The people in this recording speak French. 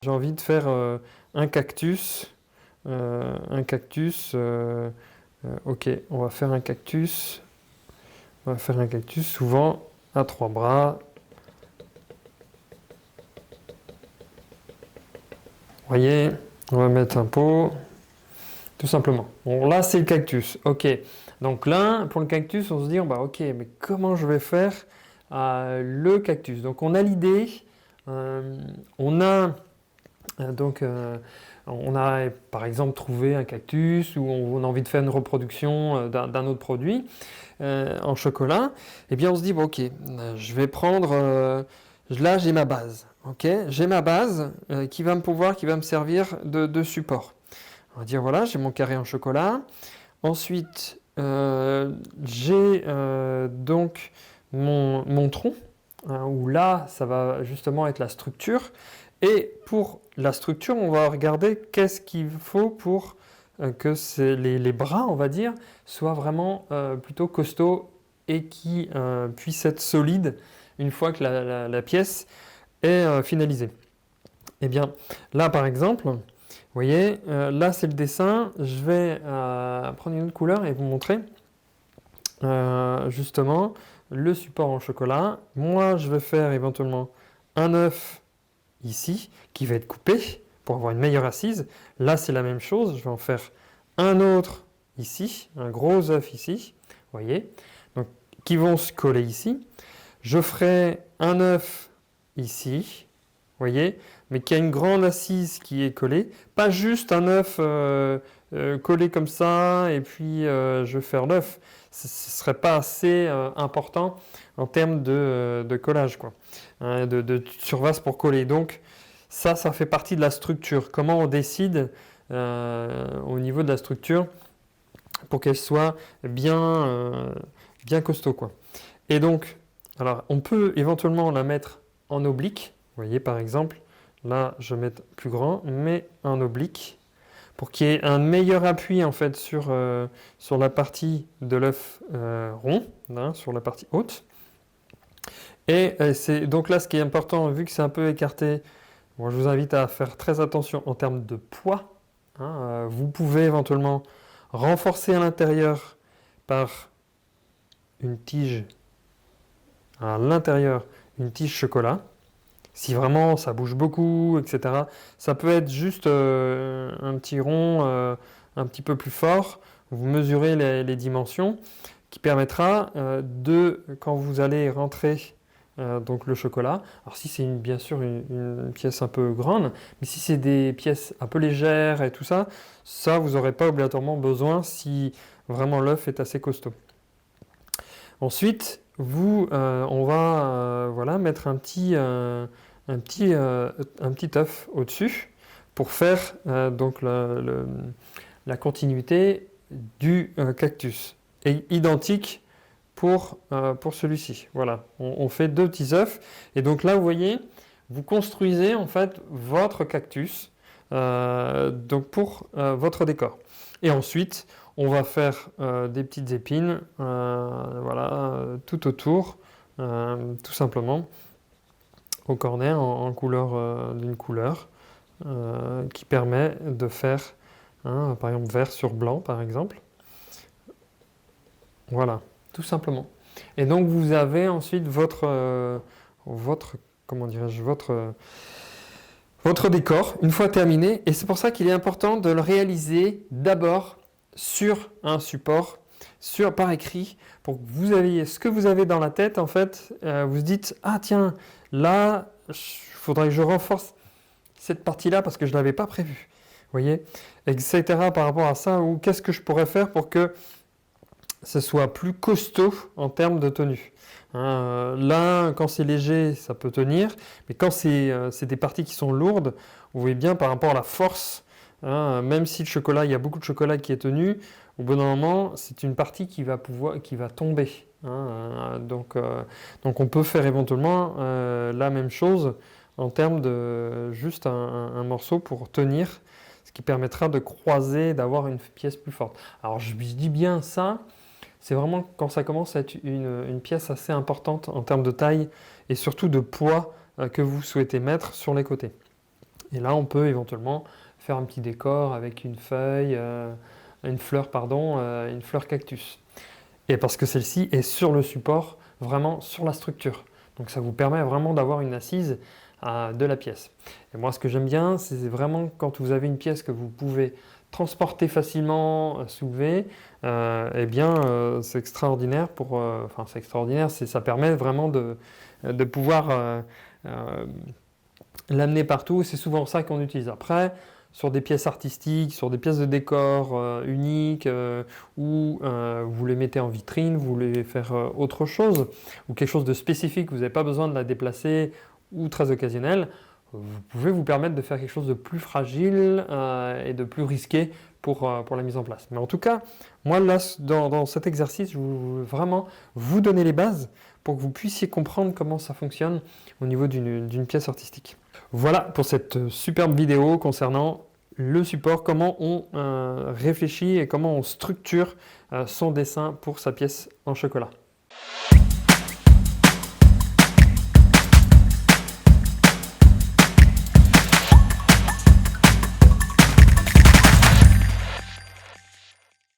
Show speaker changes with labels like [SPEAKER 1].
[SPEAKER 1] j'ai envie de faire un cactus. Un cactus. Ok, on va faire un cactus. On va faire un cactus souvent à 3 bras. Vous voyez, on va mettre un pot. Tout simplement. Bon, là, c'est le cactus. Ok. Donc là, pour le cactus, on se dit, bah, ok, mais comment je vais faire le cactus? Donc on a l'idée. On a donc on a par exemple trouvé un cactus ou on a envie de faire une reproduction d'un autre produit en chocolat. Et bien on se dit, bon, ok, je vais prendre. Là, j'ai ma base. Ok, j'ai ma base qui va me servir de support. On va dire voilà, j'ai mon carré en chocolat. Ensuite, j'ai donc mon tronc, hein, où là, ça va justement être la structure. Et pour la structure, on va regarder qu'est-ce qu'il faut pour que les bras, on va dire, soient vraiment plutôt costauds et qui puissent être solides une fois que la pièce est finalisée. Eh bien, là, par exemple, vous voyez, là c'est le dessin. Je vais prendre une autre couleur et vous montrer justement le support en chocolat. Moi, je vais faire éventuellement un œuf ici qui va être coupé pour avoir une meilleure assise. Là, c'est la même chose. Je vais en faire un autre ici, un gros œuf ici, vous voyez, donc, qui vont se coller ici. Je ferai un œuf ici, vous voyez, mais qui a une grande assise qui est collée. Pas juste un œuf collé comme ça et puis je vais faire l'œuf. Ce ne serait pas assez important en termes de collage, quoi, hein, de surface pour coller. Donc ça fait partie de la structure. Comment on décide au niveau de la structure pour qu'elle soit bien costaud, quoi. Et donc, alors, on peut éventuellement la mettre en oblique. Vous voyez, par exemple, là, je vais mettre plus grand, mais en oblique, pour qu'il y ait un meilleur appui, en fait, sur la partie de l'œuf rond, hein, sur la partie haute. Et c'est donc là, ce qui est important, vu que c'est un peu écarté, bon, je vous invite à faire très attention en termes de poids, hein. Vous pouvez éventuellement renforcer à l'intérieur par une tige à l'intérieur une tige chocolat. Si vraiment ça bouge beaucoup, etc., ça peut être juste un petit rond un petit peu plus fort. Vous mesurez les dimensions qui permettra quand vous allez rentrer donc le chocolat, alors si c'est bien sûr une pièce un peu grande, mais si c'est des pièces un peu légères et tout ça, vous n'aurez pas obligatoirement besoin si vraiment l'œuf est assez costaud. Ensuite, on va voilà, mettre un petit œuf au-dessus pour faire donc la continuité du cactus. Et identique pour celui-ci. Voilà, on fait 2 petits œufs. Et donc là, vous voyez, vous construisez en fait votre cactus donc pour votre décor. Et ensuite, on va faire des petites épines, voilà, tout autour, tout simplement, au corner en couleur d'une couleur qui permet de faire, hein, par exemple, vert sur blanc, par exemple. Voilà, tout simplement. Et donc vous avez ensuite comment dirais-je, votre décor une fois terminé. Et c'est pour ça qu'il est important de le réaliser d'abord sur un support, par écrit, pour que vous ayez ce que vous avez dans la tête. En fait, vous dites, ah tiens, là, il faudrait que je renforce cette partie-là parce que je ne l'avais pas prévu. Vous voyez, etc. par rapport à ça, ou qu'est-ce que je pourrais faire pour que ce soit plus costaud en termes de tenue. Là, quand c'est léger, ça peut tenir, mais quand c'est des parties qui sont lourdes, vous voyez bien par rapport à la force, hein, même si le chocolat, il y a beaucoup de chocolat qui est tenu, au bout d'un moment, c'est une partie qui va tomber. Hein, donc on peut faire éventuellement la même chose en termes de juste un morceau pour tenir, ce qui permettra de croiser, d'avoir une pièce plus forte. Alors je dis bien ça, c'est vraiment quand ça commence à être une pièce assez importante en termes de taille et surtout de poids que vous souhaitez mettre sur les côtés. Et là, on peut éventuellement faire un petit décor avec une feuille, une fleur, pardon, une fleur cactus. Et parce que celle-ci est sur le support, vraiment sur la structure. Donc ça vous permet vraiment d'avoir une assise de la pièce. Et moi, ce que j'aime bien, c'est vraiment quand vous avez une pièce que vous pouvez transporter facilement, soulever, eh bien, c'est extraordinaire enfin, c'est extraordinaire, ça permet vraiment de pouvoir l'amener partout. C'est souvent ça qu'on utilise. Après, sur des pièces artistiques, sur des pièces de décor uniques, ou vous les mettez en vitrine, vous voulez faire autre chose, ou quelque chose de spécifique, vous n'avez pas besoin de la déplacer, ou très occasionnel, vous pouvez vous permettre de faire quelque chose de plus fragile et de plus risqué pour la mise en place. Mais en tout cas, moi là, dans cet exercice, je veux vraiment vous donner les bases pour que vous puissiez comprendre comment ça fonctionne au niveau d'une pièce artistique. Voilà pour cette superbe vidéo concernant le support, comment on réfléchit et comment on structure son dessin pour sa pièce en chocolat.